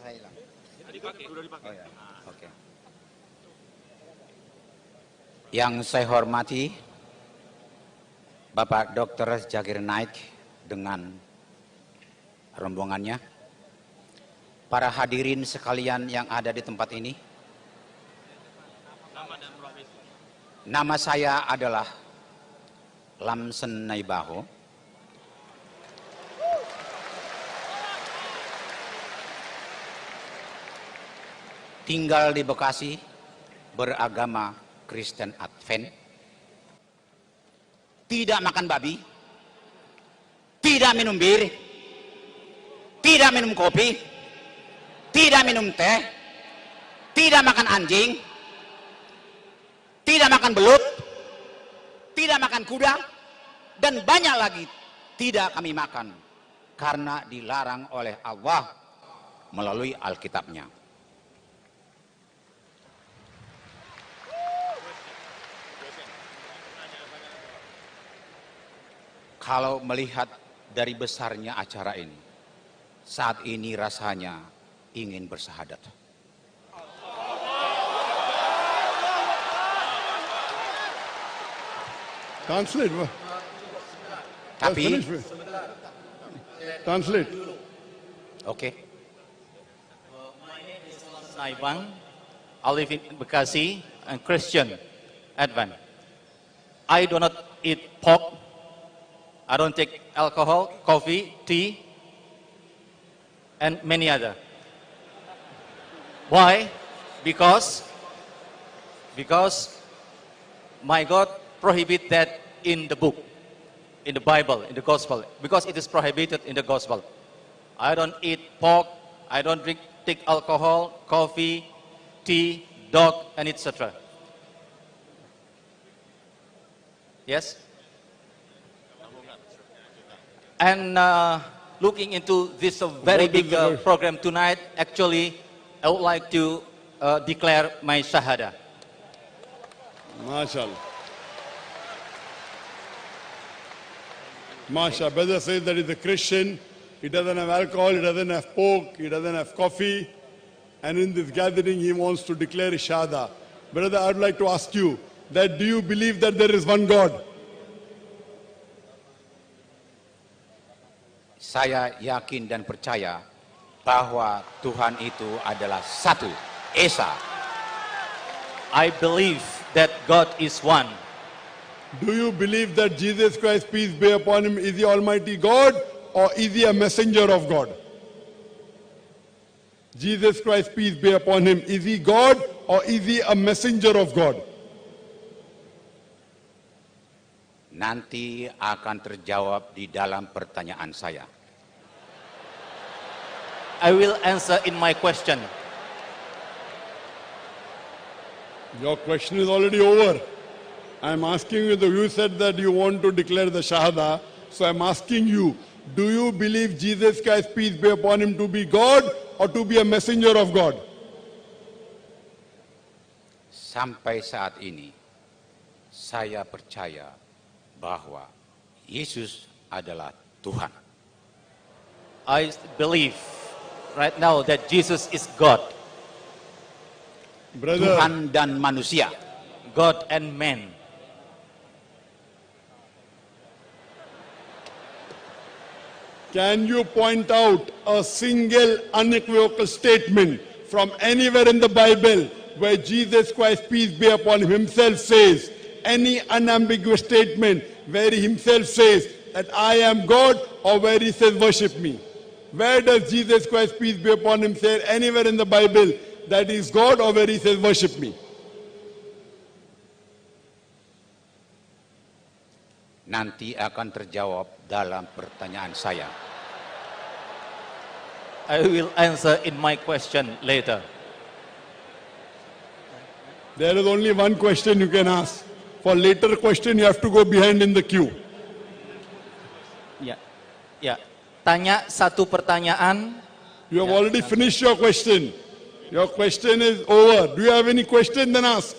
saya hilang. Oh, ya. Oke. Yang saya hormati Bapak Dr. Zakir Naik dengan rombongannya, para hadirin sekalian yang ada di tempat ini. Nama saya adalah Lamsen Naibaho. Tinggal di Bekasi, beragama Kristen Advent. Tidak makan babi, tidak minum bir, tidak minum kopi, tidak minum teh, tidak makan anjing, tidak makan belut, tidak makan kuda, dan banyak lagi tidak kami makan karena dilarang oleh Allah melalui Alkitabnya. Kalau melihat dari besarnya acara ini, saat ini rasanya ingin bersahadat. Translate. Tapi, Translate. oke. My name is Naibang. I live in Bekasi and Christian Advent. I do not eat pork. I don't take alcohol, coffee, tea, and many other. Why? Because my God prohibit that in the book, in the Bible, in the Gospel, because it is prohibited in the Gospel. I don't eat pork, I don't take alcohol, coffee, tea, dog, and etc. Yes? And looking into this very big program tonight, actually, I would like to declare my Shahada. MashaAllah. MashaAllah. Brother says that he's a Christian. He doesn't have alcohol, he doesn't have pork, he doesn't have coffee. And in this gathering, he wants to declare his Shahada. Brother, I would like to ask you that do you believe that there is one God? Saya yakin dan percaya bahwa Tuhan itu adalah satu, Esa. I believe that God is one. Do you believe that Jesus Christ, peace be upon him, is the Almighty God or is he a messenger of God? Jesus Christ, peace be upon him, is he God or is he a messenger of God? Nanti akan terjawab di dalam pertanyaan saya. I will answer in my question. Your question is already over. I'm asking you, you said that you want to declare the Shahada, so I'm asking you, do you believe Jesus Christ, peace be upon him, to be God or to be a messenger of God? Sampai saat ini, saya percaya bahwa Yesus adalah Tuhan. I believe right now that Jesus is God. Brother, Tuhan dan manusia. God and man. can you point out a single unequivocal statement from anywhere in the Bible where Jesus Christ, peace be upon him, himself says, any unambiguous statement where he himself says that I am God, or where he says worship me? Where does Jesus Christ, peace be upon him, say anywhere in the Bible that he is God, or where he says worship me? Nanti akan terjawab dalam pertanyaan saya. I will answer in my question later. There is only one question you can ask. For later question, you have to go behind in the queue. Ya. Tanya satu pertanyaan. You have already finished your question. Your question is over. Do you have any question? Then ask.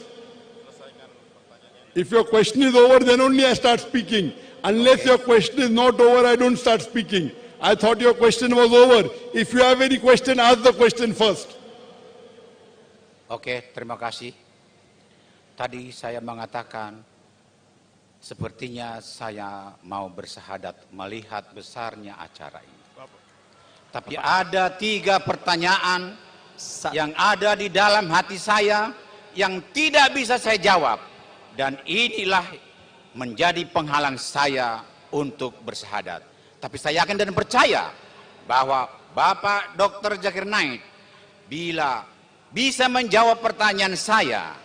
If your question is over, then only I start speaking. Unless your question is not over, I don't start speaking. I thought your question was over. If you have any question, ask the question first. Oke, terima kasih. Tadi saya mengatakan, sepertinya saya mau bersahadat melihat besarnya acara ini. Tapi ada 3 pertanyaan yang ada di dalam hati saya yang tidak bisa saya jawab. Dan inilah menjadi penghalang saya untuk bersahadat. Tapi saya yakin dan percaya bahwa Bapak Dr. Zakir Naik bila bisa menjawab pertanyaan saya,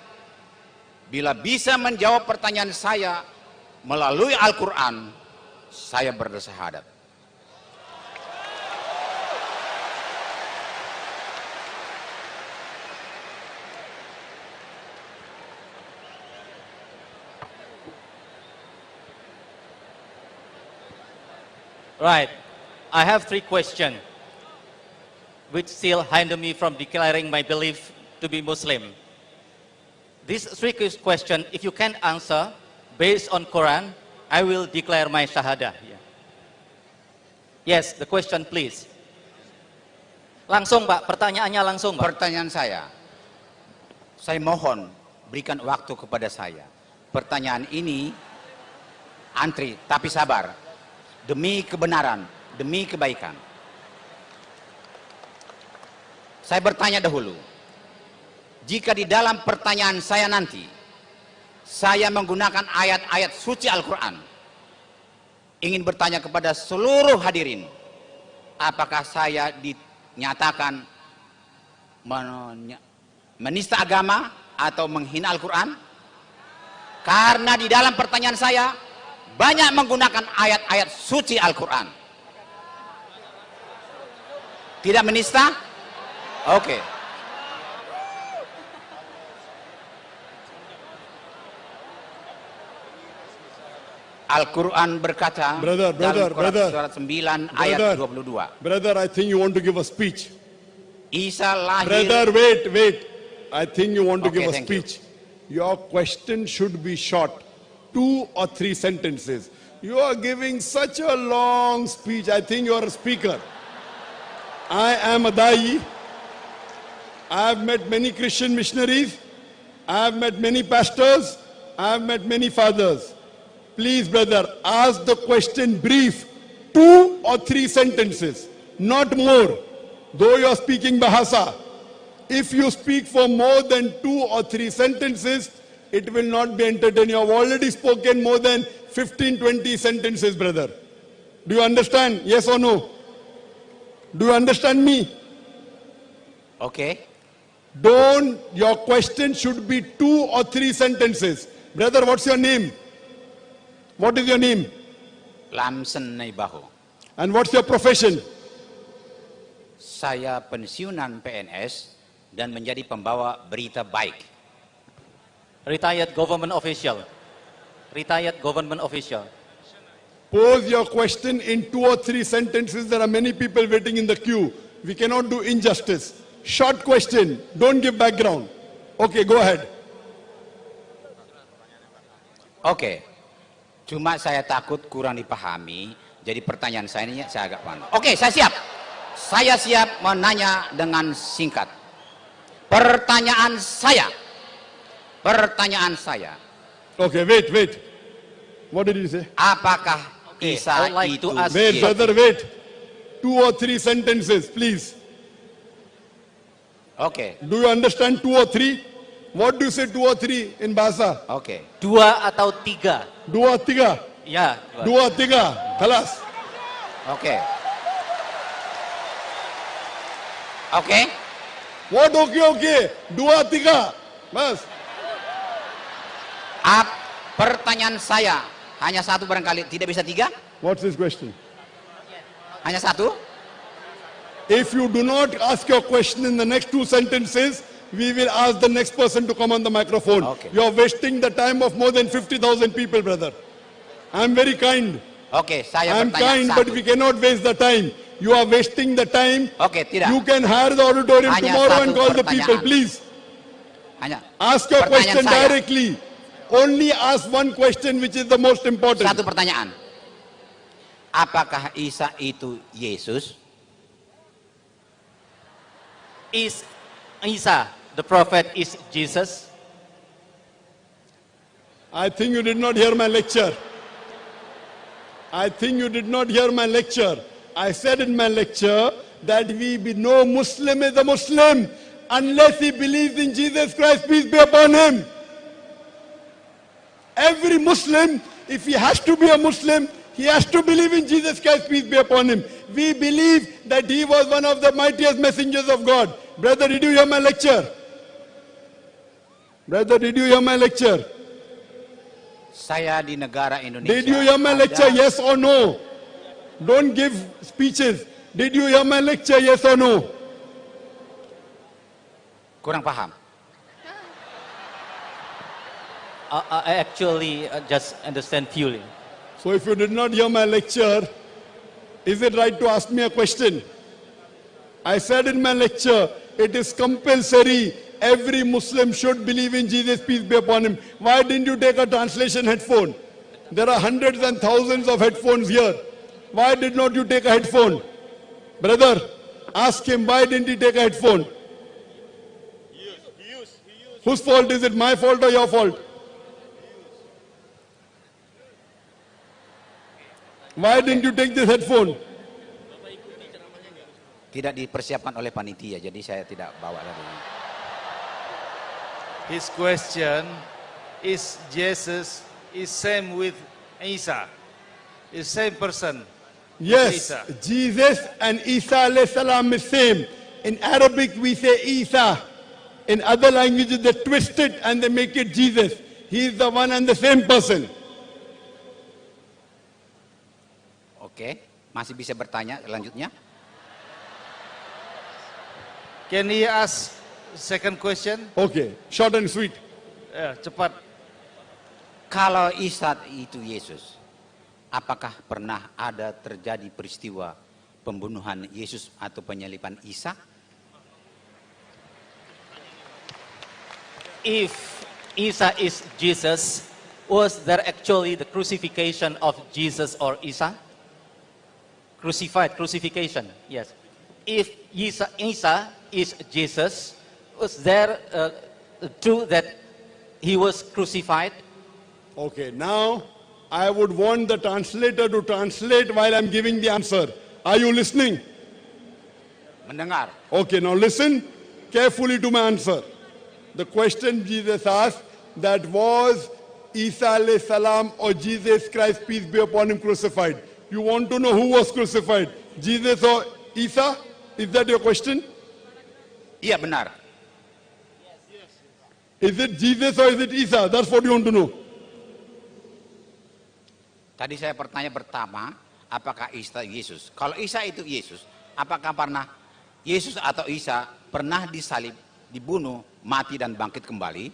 melalui Al-Quran, saya bersahadat. Right. I have 3 questions which still hinder me from declaring my belief to be Muslim. These 3 questions, if you can answer based on Quran, I will declare my shahadah. Yeah. Yes, the question please. Langsung Pak, pertanyaannya langsung Pak. Pertanyaan saya mohon berikan waktu kepada saya. Pertanyaan ini antri, tapi sabar. Demi kebenaran, demi kebaikan. Saya bertanya dahulu. Jika di dalam pertanyaan saya nanti, saya menggunakan ayat-ayat suci Al-Quran, ingin bertanya kepada seluruh hadirin, apakah saya dinyatakan menista agama atau menghina Al-Quran? Karena di dalam pertanyaan saya banyak menggunakan ayat-ayat suci Al-Quran. Tidak menista? Oke. Al-Quran berkata dalam surat 9 ayat 22. Brother, I think you want to give a speech. Isa lahir. Brother, wait. I think you want to give a thank speech. Your question should be short. 2 or 3 sentences. You are giving such a long speech. I think you are a speaker. I am a Dai. I have met many Christian missionaries. I have met many pastors. I have met many fathers. Please, brother, ask the question brief. 2 or 3 sentences, not more. Though you are speaking Bahasa, if you speak for more than 2 or 3 sentences, it will not be entertaining. You have already spoken more than 15-20 sentences, brother. Do you understand? Yes or no? Do you understand me? Okay. Your question should be 2 or 3 sentences. Brother, what's your name? What is your name? Lamsen Naibaho. And what's your profession? Saya pensiunan PNS dan menjadi pembawa berita baik. Retired government official. Retired government official. Pose your question in 2 or 3 sentences. There are many people waiting in the queue. We cannot do injustice. Short question. Don't give background. Okay, go ahead. Oke. Cuma saya takut kurang dipahami. Jadi pertanyaan saya ini saya agak panas. Oke, saya siap. Saya siap menanya dengan singkat. Pertanyaan saya. Okay, wait. What did you say? Apakah Okay, Isa I would like itu to ask- Wait, brother, wait. 2 or 3 sentences, please. Oke. Do you understand 2 or 3? What do you say 2 or 3 in Bahasa? Oke. 2 atau 3? 2 3. Ya. 2 3. Khalas. Oke. Oke. What okay? 2 3. Mas. Pertanyaan saya hanya satu barangkali, tidak bisa 3? What's his question? Hanya satu? If you do not ask your question in the next 2 sentences, we will ask the next person to come on the microphone. Okay. You are wasting the time of more than 50,000 people, brother. I am very kind. Oke, saya I am bertanya kind, satu. but we cannot waste the time. You are wasting the time. Oke, tidak. You can hire the auditorium Hanya tomorrow satu and call the people, pertanyaan. please. Hanya Ask your pertanyaan question saya. directly. Only ask one question which is the most important. Satu pertanyaan. Apakah Isa itu Yesus? Is Isa, the prophet, is Jesus? I think you did not hear my lecture. I think you did not hear my lecture. I said in my lecture that no Muslim is a Muslim unless he believes in Jesus Christ, peace be upon him. Every Muslim, if he has to be a Muslim, he has to believe in Jesus Christ, peace be upon him. We believe that he was one of the mightiest messengers of God. Brother, did you hear my lecture? Brother, did you hear my lecture? Saya di negara Indonesia. Did you hear my lecture, yes or no? Don't give speeches. Did you hear my lecture, yes or no? Kurang paham. I actually just understand purely. So if you did not hear my lecture, is it right to ask me a question? I said in my lecture, it is compulsory. Every Muslim should believe in Jesus, peace be upon him. Why didn't you take a translation headphone? There are hundreds and thousands of headphones here. Why did not you take a headphone? Brother, ask him, why didn't he take a headphone? He used. Whose fault is it, my fault or your fault? Why didn't you take this headphone? Tidak dipersiapkan oleh panitia, jadi saya tidak bawa lagi. His question is Jesus is same with Isa, is same person. Yes, Isa. Jesus and Isa alayhi salam is same. In Arabic we say Isa. In other languages they twist it and they make it Jesus. He is the one and the same person. Oke, masih bisa bertanya selanjutnya? Can he ask second question? Okay, short and sweet. Cepat. Kalau Isa itu Yesus, apakah pernah ada terjadi peristiwa pembunuhan Yesus atau penyaliban Isa? If Isa is Jesus, was there actually the crucifixion of Jesus or Isa? Crucifixion, yes. If Isa is Jesus, was there true that he was crucified? Okay, now I would want the translator to translate while I'm giving the answer. Are you listening? Mendengar. Okay, now listen carefully to my answer. The question Jesus asked, that was Isa alayhi salam or Jesus Christ, peace be upon him, crucified. You want to know who was crucified? Jesus or Isa? Is that your question? Iya benar. Is it Jesus or is it Isa? That's what you want to know. Tadi saya bertanya pertama, apakah Isa Yesus? Kalau Isa itu Yesus, apakah pernah Yesus atau Isa pernah disalib, dibunuh, mati dan bangkit kembali?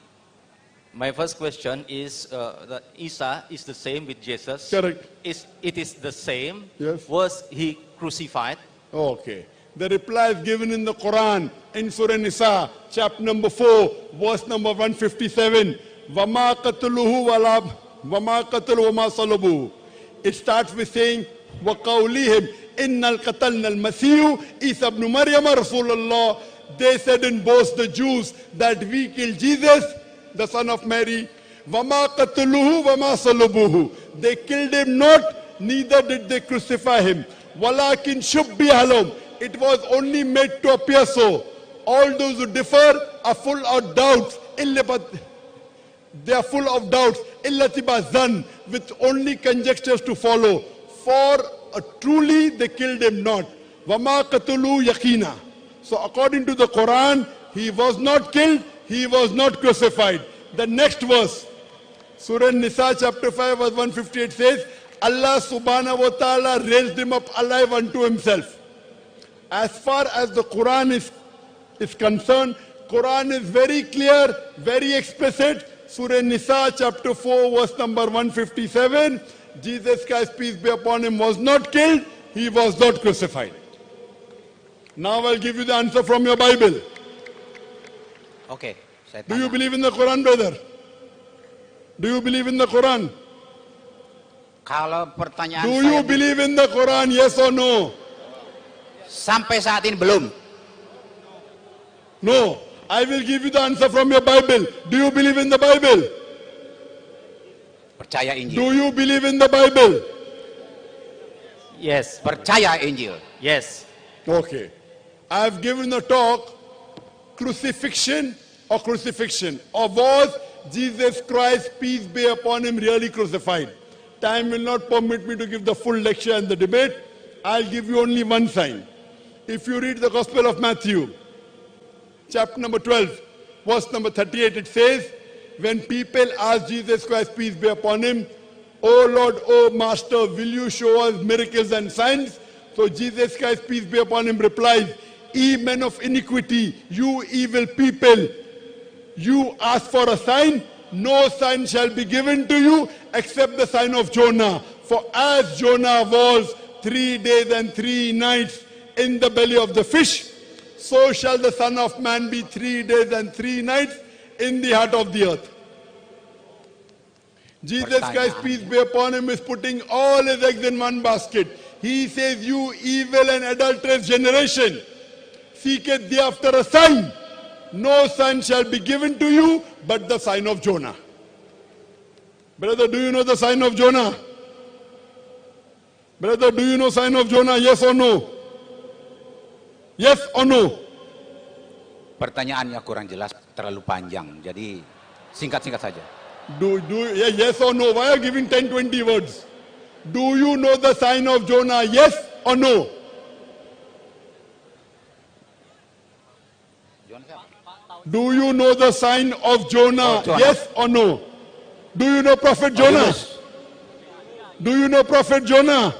My first question is that Isa is the same with Jesus. Correct. It is the same. Yes. Was he crucified? Okay. The reply is given in the Quran, in Surah Nisa, chapter number 4, verse number 157. وَمَا قَتْلُهُ وَمَا قَتْلُهُ وَمَا صَلَبُهُ. It starts with saying, وَقَوْلِهِمْ إِنَّ الْقَتَلْنَا الْمَسِيحُ إِيسَى ابْنُ مَرْيَمَ رَسُولَ اللَّهِ. They said in both the Jews that we killed Jesus, the son of Mary. وَمَا قَتْلُهُ وَمَا صَلَبُهُ. They killed him not, neither did they crucify him. وَلَكِنْ شُبِّهَ لَهُمْ. It was only made to appear so. All those who differ are full of doubts. They are full of doubts. With only conjectures to follow. For truly they killed him not. وَمَا قَتُلُوا يَقِينًا. So according to the Quran, he was not killed, he was not crucified. The next verse, Surah Nisa chapter 5 verse 158 says, Allah subhanahu wa ta'ala raised him up alive unto himself. As far as the Quran is concerned, Quran is very clear, very explicit. Surah Nisa chapter 4 verse number 157, Jesus Christ, peace be upon him, was not killed, he was not crucified. Now I'll give you the answer from your Bible. Oke, saya Do you tanya. believe in the Quran, brother? Do you believe in the Quran? Kalau pertanyaan Do saya you believe in the Quran? Yes or no? sampai saat ini belum. No. I will give you the answer from your Bible. Do you believe in the Bible? Percaya Injil. Do you believe in the Bible? Yes. Percaya Injil. Yes. Okay. I have given a talk, crucifixion or crucifixion. Or was Jesus Christ, peace be upon him, really crucified? Time will not permit me to give the full lecture and the debate. I'll give you only one sign. If you read the Gospel of Matthew, chapter number 12, verse number 38, it says, when people ask Jesus Christ, peace be upon him, O Lord, O Master, will you show us miracles and signs? So Jesus Christ, peace be upon him, replies, ye men of iniquity, you evil people, you ask for a sign, no sign shall be given to you except the sign of Jonah. For as Jonah was 3 days and 3 nights in the belly of the fish, so shall the Son of Man be 3 days and 3 nights in the heart of the earth. Jesus Christ, peace be upon him, is putting all his eggs in one basket. He says, you evil and adulterous generation, seeketh thee after a sign. No sign shall be given to you but the sign of Jonah. Brother, do you know the sign of Jonah? Brother, do you know sign of Jonah? Yes or no? Yes or no? Pertanyaannya kurang jelas, terlalu panjang. Jadi singkat-singkat saja. Yes or no? Why are you giving 10, 20 words? Do you know the sign of Jonah? Yes or no? Do you know the sign of Jonah? Jonah. Yes or no? Do you know Prophet Jonah? Yunus. Do you know Prophet Jonah?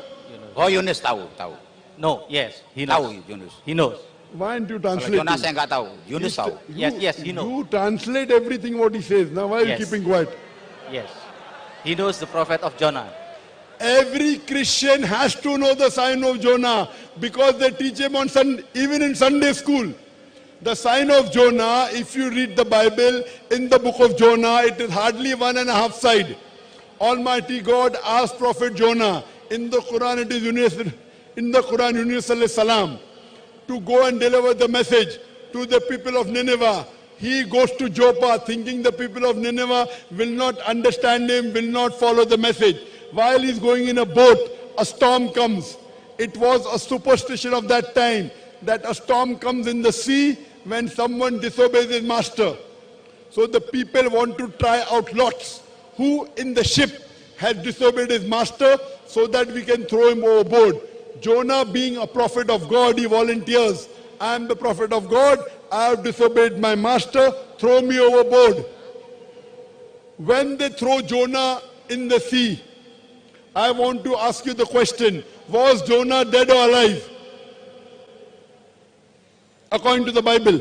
Oh, Yunus tahu. No. Yes. He Tahu knows. Yunus. He knows. Why aren't you Kalau translating? Jonas saya nggak tahu. Yunus tahu. Yes, he knows. You translate everything what he says. Now why are you Yes. keeping quiet? Yes. He knows the prophet of Jonah. Every Christian has to know the sign of Jonah because they teach him on Sunday, even in Sunday school. The sign of Jonah, if you read the Bible, in the book of Jonah, it is hardly 1.5 side. Almighty God asked Prophet Jonah, in the Quran it is universal, in the Quran universal salam, to go and deliver the message to the people of Nineveh. He goes to Joppa thinking the people of Nineveh will not understand him, will not follow the message. While he's going in a boat, a storm comes. It was a superstition of that time that a storm comes in the sea when someone disobeys his master. So the people want to try out lots who in the ship has disobeyed his master so that we can throw him overboard. Jonah, being a prophet of God, he volunteers. I am the prophet of God. I have disobeyed my master. Throw me overboard. When they throw Jonah in the sea, I want to ask you the question, was Jonah dead or alive? According to the Bible.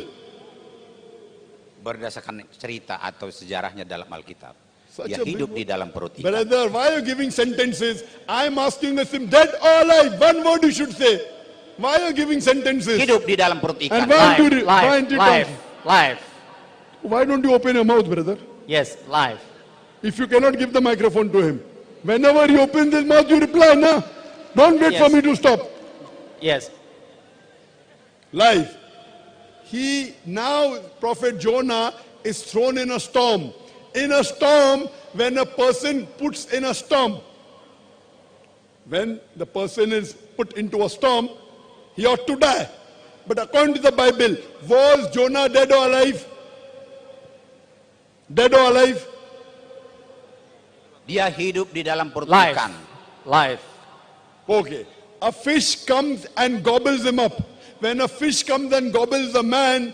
Berdasarkan cerita atau sejarahnya dalam Alkitab. Such Dia a big hidup word. di dalam perut ikan. Brother, why are you giving sentences? I'm asking us him dead or alive. One word you should say. Why are you giving sentences? Hidup di dalam perut And ikan. why do Live, you, why aren't you live, talking? live. Why don't you open your mouth, brother? Yes, live. If you cannot give the microphone to him. Whenever he opens his mouth, you reply, no? Don't wait for Yes. me to stop. Yes. Live. Now Prophet Jonah is thrown in a storm. In a storm, when a person puts in a storm, when the person is put into a storm, he ought to die. But according to the Bible, was Jonah dead or alive? Dead or alive? Dia hidup di dalam perut Live. ikan. Live. Okay. A fish comes and gobbles him up. When a fish comes and gobbles a man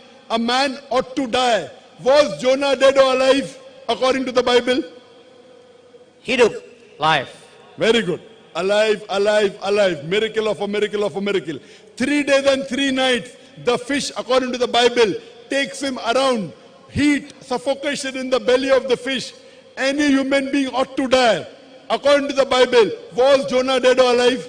ought to die. Was Jonah dead or alive according to the Bible? Hidup. Live. Very good. Alive, alive, alive. Miracle of a miracle of a miracle. 3 days and 3 nights, the fish, according to the Bible, takes him around. Heat, suffocation in the belly of the fish. Any human being ought to die. According to the Bible, was Jonah dead or alive?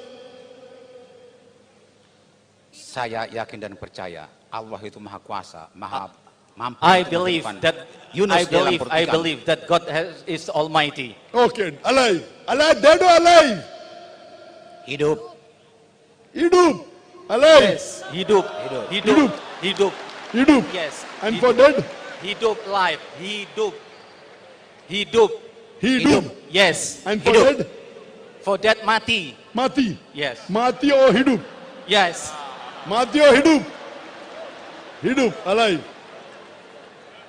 Saya yakin dan percaya Allah itu maha kuasa, maha mampu I untuk believe menghidupkan that Yunus dalam I pertikaian. believe that God is Almighty. Okay, alive. Alive, dead or alive? Hidup. Hidup. Alive. Yes, hidup, Hidup. hidup, hidup. Hidup. Yes. And hidup. for dead? Hidup life, hidup, hidup. Hidup. Yes. And for Hidup. dead? For that mati. Mati. Yes. Mati or hidup? Yes. Mati or hidup? Hidup, alive.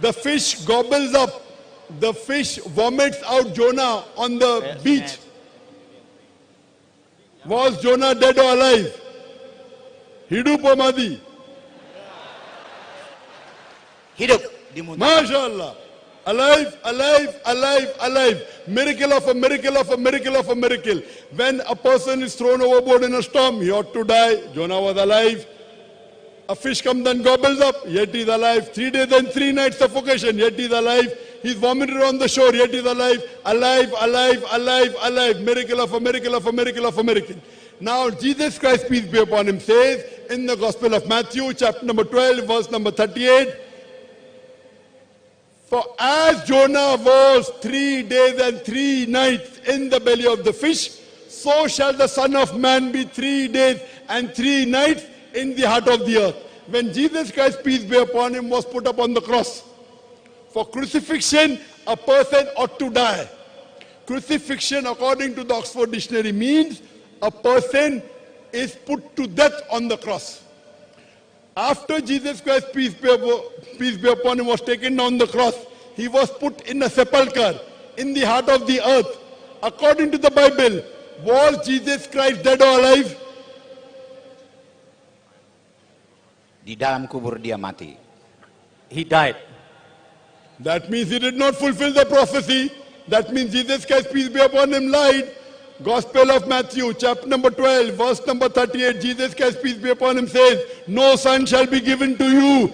The fish gobbles up. The fish vomits out Jonah on the beach. Was Jonah dead or alive? Hidup or mati? Hidup. Dimuntahkan. MashaAllah. Alive, alive, alive, alive. Miracle of a miracle of a miracle of a miracle. When a person is thrown overboard in a storm, he ought to die. Jonah was alive. A fish comes and gobbles up, yet he is alive. 3 days and 3 nights suffocation, yet he is alive. He is vomited on the shore, yet he is alive. Alive, alive, alive, alive. Miracle of a miracle of a miracle of a miracle. Now Jesus Christ, peace be upon him, says in the Gospel of Matthew, chapter number 12, verse number 38, for as Jonah was 3 days and 3 nights in the belly of the fish, so shall the Son of Man be 3 days and 3 nights in the heart of the earth. When Jesus Christ, peace be upon him, was put up on the cross, for crucifixion, a person ought to die. Crucifixion, according to the Oxford Dictionary, means a person is put to death on the cross. After Jesus Christ, peace be upon him, was taken down the cross, he was put in a sepulchre in the heart of the earth. According to the Bible, was Jesus Christ dead or alive? Di dalam kubur dia mati. He died. That means he did not fulfill the prophecy. That means Jesus Christ, peace be upon him, lied. Gospel of Matthew, chapter number 12, verse number 38, Jesus Christ, peace be upon him, says, no son shall be given to you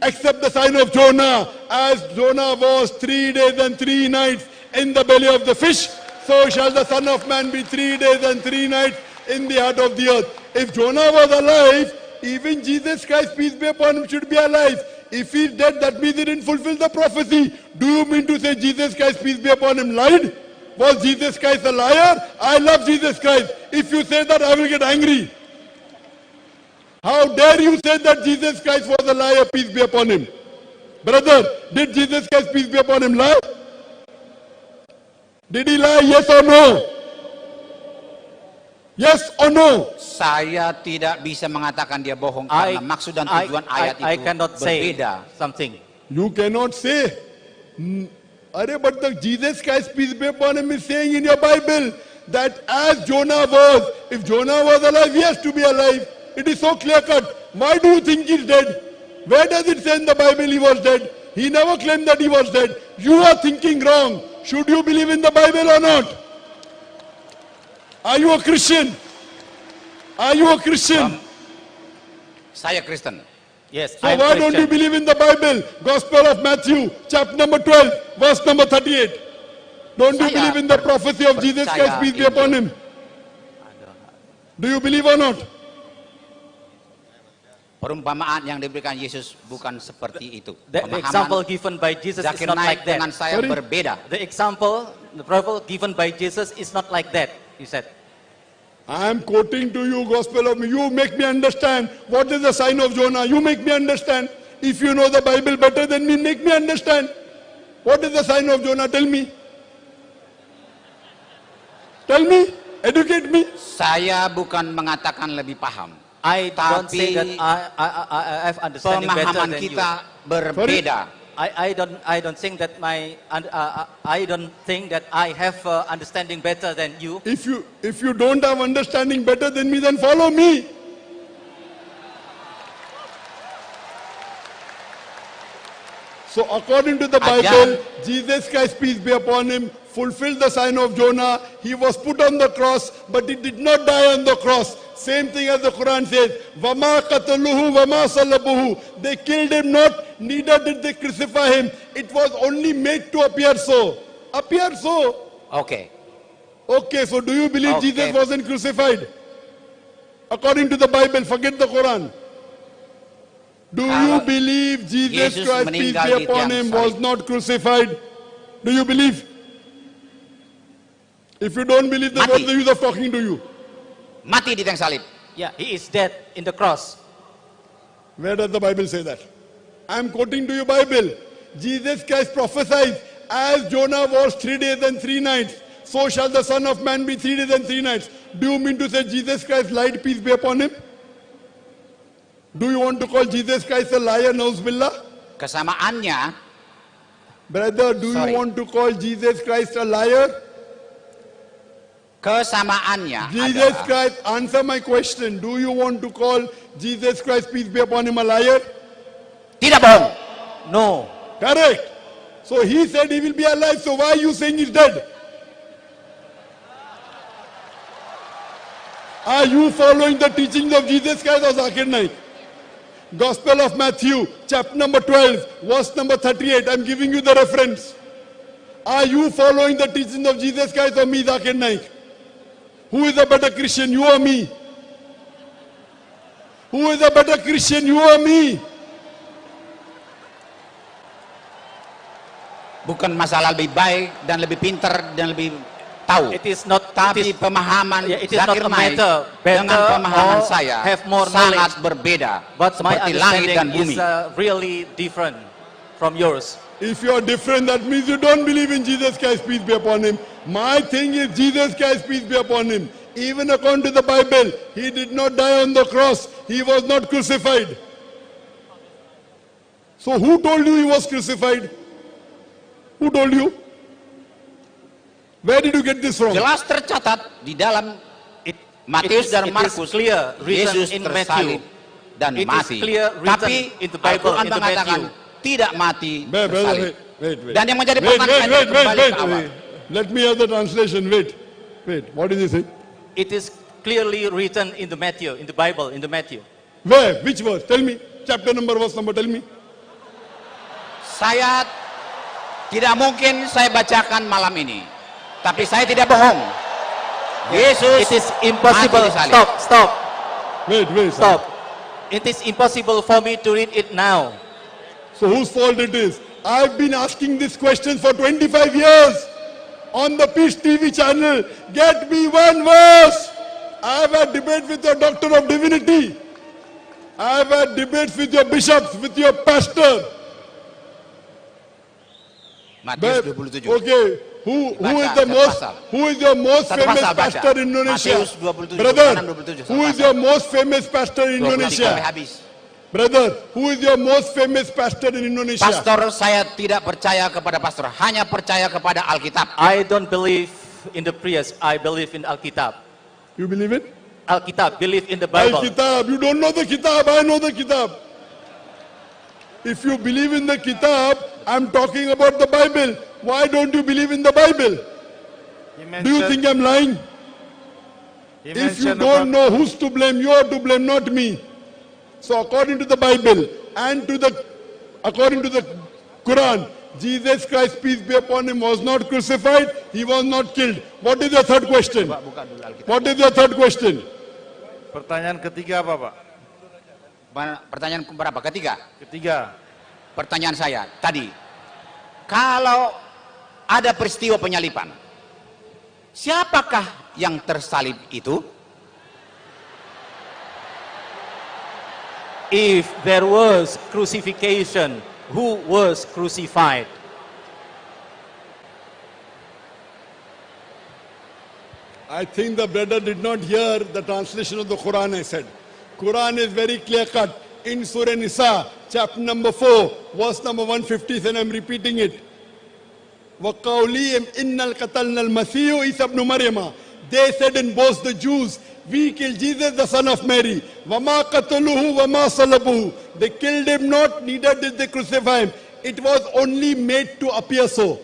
except the sign of Jonah. As Jonah was 3 days and 3 nights in the belly of the fish, so shall the Son of Man be 3 days and 3 nights in the heart of the earth. If Jonah was alive, even Jesus Christ, peace be upon him, should be alive. If he's dead, that means he didn't fulfill the prophecy. Do you mean to say Jesus Christ, peace be upon him, lied? Was Jesus Christ a liar? I love Jesus Christ. If you say that, I will get angry. How dare you say that Jesus Christ was a liar, peace be upon him? Brother, did Jesus Christ, peace be upon him, lie? Did he lie, yes or no? Yes or no? Saya tidak bisa mengatakan dia bohong karena maksud dan tujuan ayat I itu cannot say berbeda. something. You cannot say. But the Jesus Christ, peace be upon him, is saying in your Bible that as Jonah was, if Jonah was alive, he has to be alive. It is so clear cut. Why do you think he's dead? Where does it say in the Bible he was dead? He never claimed that he was dead. You are thinking wrong. Should you believe in the Bible or not? Are you a Christian? Are you a Christian? Saya Kristen. Yes, So I'm why don't you Christian. believe in the Bible? Gospel of Matthew, chapter number 12, verse number 38. Don't you Saya believe in the prophecy of Jesus percaya Christ, peace be ini. upon him? Do you believe or not? Perumpamaan yang diberikan Yesus bukan seperti itu. The example given by Jesus is Zakir not naik like dengan that. saya Sorry? berbeda. The example, the parable given by Jesus is not like that, he said. I am quoting to you Gospel of, you make me understand what is the sign of Jonah. You make me understand. If you know the Bible better than me, make me understand. What is the sign of Jonah? Tell me. Tell me. Educate me. Saya bukan mengatakan lebih paham. I don't say that Tapi I have understanding better Pemahaman than you. kita berbeda. I don't think that I don't think that I have understanding better than you. If you don't have understanding better than me, then follow me. So according to the Bible, Jesus Christ, peace be upon him, fulfilled the sign of Jonah. He was put on the cross, but he did not die on the cross. Same thing as the Quran says, Vama qataluhu vama salabuhu. They killed him not, neither did they crucify him. It was only made to appear so. Appear so. Oke. Okay, so do you believe Okay. Jesus wasn't crucified? According to the Bible, forget the Quran. Do you you believe Jesus Yesus Christ, peace meninggal be di upon tiang him, salib. was not crucified? Do you believe? If you don't believe, then Mati. what's the use of talking to you? Mati di tiang salib. Yeah, he is dead in the cross. Where does the Bible say that? I'm quoting to you Bible. Jesus Christ prophesied, as Jonah was 3 days and 3 nights, so shall the Son of Man be 3 days and 3 nights. Do you mean to say Jesus Christ lied, peace be upon him? Do you want to call Jesus Christ a liar, Nauzubillah? Kesamaannya, Brother, do Sorry. you want to call Jesus Christ a liar? kesamaannya Jesus adalah Christ, answer my question. Do you want to call Jesus Christ, peace be upon him, a liar? tidak bohong. No. Correct. So he said he will be alive. So why are you saying he's dead? Are you following the teachings of Jesus Christ or Zakir Naik? Gospel of Matthew, chapter number 12, verse number 38. I'm giving you the reference. Are you following the teachings of Jesus Christ or me, Zakir Naik? Who is a better Christian, you or me? Who is a better Christian, you or me? Bukan masalah lebih baik dan lebih pintar dan lebih tahu. It is not, Tapi pemahaman yeah, it is not Zakir a Naik matter dengan better pemahaman or saya have more sangat knowledge. berbeda. But my Seperti langit dan bumi. understanding is really different from yours. If you are different, that means you don't believe in Jesus Christ, peace be upon him. My thing is Jesus Christ, peace be upon him. Even according to the Bible, he did not die on the cross. He was not crucified. So who told you he was crucified? Who told you? Where did you get this from? Jelas tercatat di dalam Matius dan it is Markus, clear written Yesus in tersalib dan It is mati. clear written Tapi in the Bible, Al-Quran in the mengatakan Matthew. tidak mati Wait, tersalib. wait. Dan yang menjadi Wait, pertanyaan kembali ke awal. Let me have the translation. Wait. What did he say? It is clearly written in the Matthew, in the Bible, in the Matthew. Where? Which verse? Tell me. Chapter number, verse number, tell me. Saya tidak mungkin saya bacakan malam ini, tapi saya tidak bohong. Yesus It is impossible. mati disalib. Stop. Wait. Stop. It is impossible for me to read it now. So whose fault it is? I've been asking this question for 25 years on the Peace TV channel. Get me one verse. I've had debate with your doctor of divinity. I've had debates with your bishops, with your pastor. Matius But, 27. okay, who is the satu most, pasal. who is your most Satu famous pasal baca. pastor in Indonesia? Matius 27, Brother, 27, who is satu your most famous pastor in 23 sampai Indonesia? habis. Brother, who is your most famous pastor in Indonesia? Pastor, saya tidak percaya kepada pastor, hanya percaya kepada Alkitab. I don't believe in the priest. I believe in Alkitab. You believe it? Alkitab, believe in the Bible. Al-Kitab. You don't know the Kitab. I know the Kitab. If you believe in the Kitab, I'm talking about the Bible. Why don't you believe in the Bible? Do you think I'm lying? If you don't know who's to blame, you are to blame, not me. So according to the Bible and according to the Quran, Jesus Christ, peace be upon him, was not crucified. He was not killed. What is your third question? Buka dulu Alkitab. What is your third question? Pertanyaan ketiga apa, Pak? Pertanyaan berapa? Ketiga. Ketiga. Pertanyaan saya tadi, kalau ada peristiwa penyalipan, siapakah yang tersalib itu? If there was crucifixion, who was crucified? I think the brother did not hear the translation of the Quran I said. Quran is very clear cut. In Surah Nisa, chapter number 4, verse number 150, and I'm repeating it. وَقَوْلِيهِمْ إِنَّ الْقَتَلْنَا الْمَسِيحُ عِيسَى ابْنُ مَرْيَمَ. They said in both the Jews, we killed Jesus, the son of Mary. وَمَا قَتَلُوهُ وَمَا صَلَبُوهُ. They killed him not, neither did they crucify him. It was only made to appear so.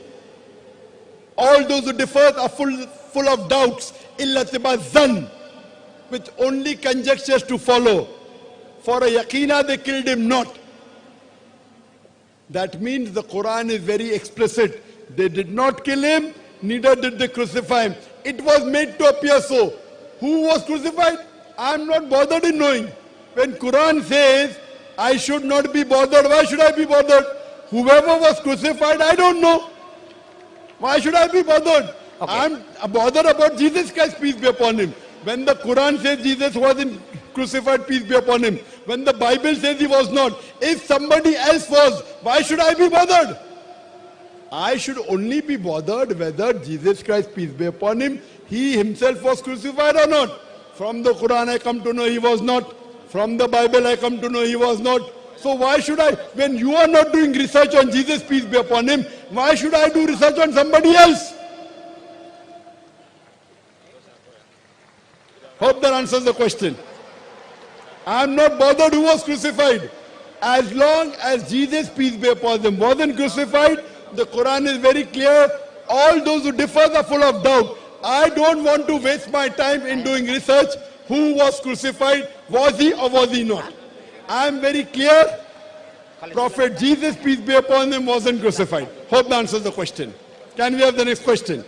All those who differ are full of doubts. إِلَّا تِبَا zan, with only conjectures to follow. For a yaqeenah they killed him not. That means the Quran is very explicit. They did not kill him, neither did they crucify him. It was made to appear so. Who was crucified? I am not bothered in knowing. When Quran says, I should not be bothered. Why should I be bothered? Whoever was crucified, I don't know. Why should I be bothered? Okay. I'm bothered about Jesus Christ, peace be upon him. When the Quran says Jesus wasn't crucified, peace be upon him. When the Bible says he was not. If somebody else was, why should I be bothered? I should only be bothered whether Jesus Christ, peace be upon him, he himself was crucified or not. From the Quran I come to know he was not. From the Bible I come to know he was not. So why should I, when you are not doing research on Jesus, peace be upon him, why should I do research on somebody else? Hope that answers the question. I am not bothered who was crucified. As long as Jesus, peace be upon him, wasn't crucified, the Quran is very clear. All those who differ are full of doubt. I don't want to waste my time in doing research. Who was crucified? Was he or was he not? I am very clear. Prophet Jesus, peace be upon him, wasn't crucified. Hope that answers the question. Can we have the next question?